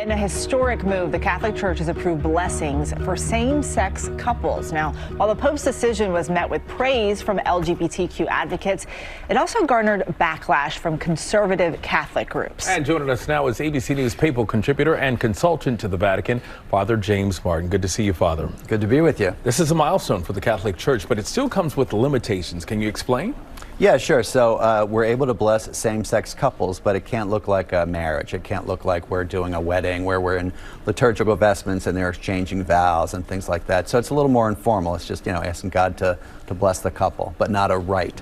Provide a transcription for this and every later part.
In a historic move, the Catholic Church has approved blessings for same-sex couples. Now, while the Pope's decision was met with praise from LGBTQ advocates, it also garnered backlash from conservative Catholic groups. And joining us now is ABC News papal contributor and consultant to the Vatican, Father James Martin. Good to see you, Father. Good to be with you. This is a milestone for the Catholic Church, but it still comes with limitations. Can you explain? Yeah, sure. So we're able to bless same-sex couples, but it can't look like a marriage. It can't look like we're doing a wedding where we're in liturgical vestments and they're exchanging vows and things like that. So it's a little more informal. It's just, asking God to bless the couple, but not a rite.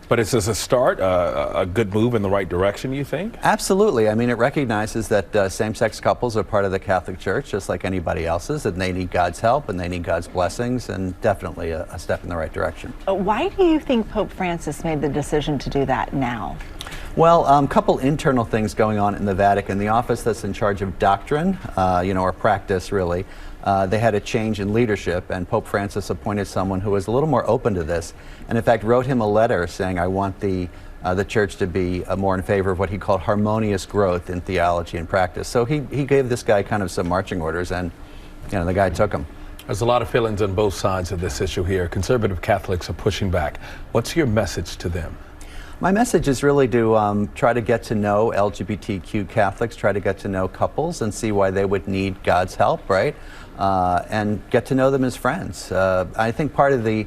But is this a start, a good move in the right direction, you think? Absolutely. I mean, it recognizes that same-sex couples are part of the Catholic Church, just like anybody else's, and they need God's help and they need God's blessings, and definitely a step in the right direction. Why do you think Pope Francis made the decision to do that now? Well, a couple internal things going on in the Vatican. The office that's in charge of doctrine, or practice, really, they had a change in leadership, and Pope Francis appointed someone who was a little more open to this, and in fact wrote him a letter saying, I want the church to be more in favor of what he called harmonious growth in theology and practice. So he gave this guy kind of some marching orders, and the guy took them. There's a lot of feelings on both sides of this issue here. Conservative Catholics are pushing back. What's your message to them? My message is really to try to get to know LGBTQ Catholics, try to get to know couples and see why they would need God's help, right? And get to know them as friends. I think part of the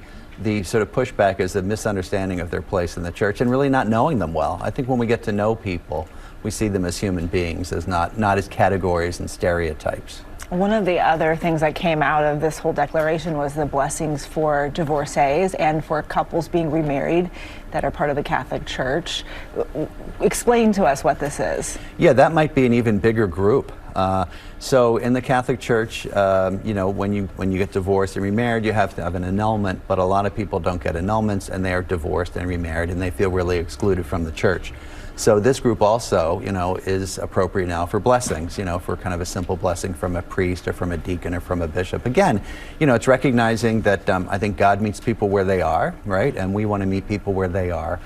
sort of pushback is the misunderstanding of their place in the church and really not knowing them well. I think when we get to know people, we see them as human beings, as not as categories and stereotypes. One of the other things that came out of this whole declaration was the blessings for divorcees and for couples being remarried that are part of the Catholic Church. Explain to us what this is. Yeah, that might be an even bigger group. So in the Catholic Church, when you get divorced and remarried, you have to have an annulment, but a lot of people don't get annulments and they are divorced and remarried and they feel really excluded from the church. So this group also, is appropriate now for blessings, for kind of a simple blessing from a priest or from a deacon or from a bishop. Again, it's recognizing that I think God meets people where they are, right? And we want to meet people where they are,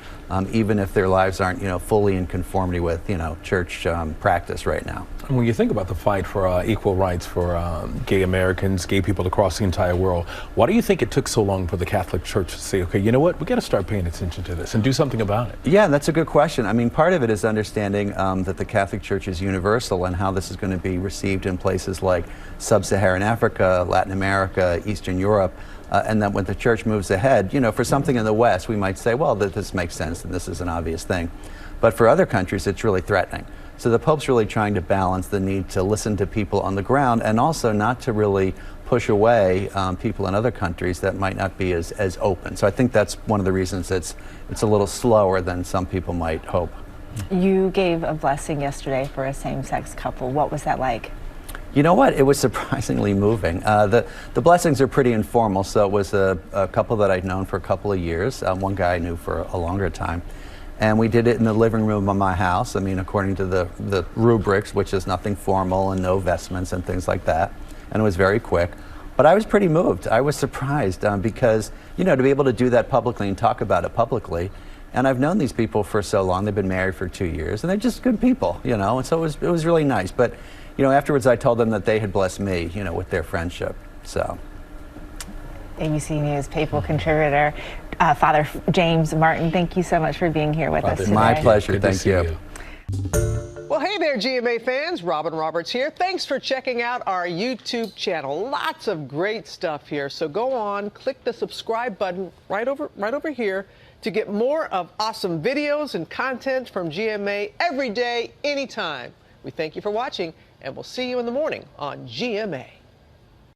even if their lives aren't, fully in conformity with, church practice right now. And when you think about the fight for equal rights for gay Americans, gay people across the entire world, why do you think it took so long for the Catholic Church to say, okay, you know what, we got to start paying attention to this and do something about it? Yeah, that's a good question. I mean, part of it is understanding that the Catholic Church is universal and how this is going to be received in places like Sub-Saharan Africa, Latin America, Eastern Europe, and that when the church moves ahead, for something in the West, we might say, well, this makes sense and this is an obvious thing. But for other countries, it's really threatening. So the Pope's really trying to balance the need to listen to people on the ground and also not to really push away people in other countries that might not be as open. So I think that's one of the reasons it's a little slower than some people might hope. You gave a blessing yesterday for a same-sex couple. What was that like? You know what? It was surprisingly moving. The blessings are pretty informal, so it was a couple that I'd known for a couple of years. One guy I knew for a longer time. And we did it in the living room of my house. I mean, according to the rubrics, which is nothing formal and no vestments and things like that. And it was very quick. But I was pretty moved. I was surprised because, to be able to do that publicly and talk about it publicly. And I've known these people for so long. They've been married for 2 years, and they're just good people, and so it was really nice. But, afterwards I told them that they had blessed me, with their friendship, so. ABC News papal contributor, Father James Martin, thank you so much for being here with us today. My pleasure, Good thank you. Well, hey there, GMA fans. Robin Roberts here. Thanks for checking out our YouTube channel. Lots of great stuff here. So go on, click the subscribe button right over here to get more of awesome videos and content from GMA every day, anytime. We thank you for watching, and we'll see you in the morning on GMA.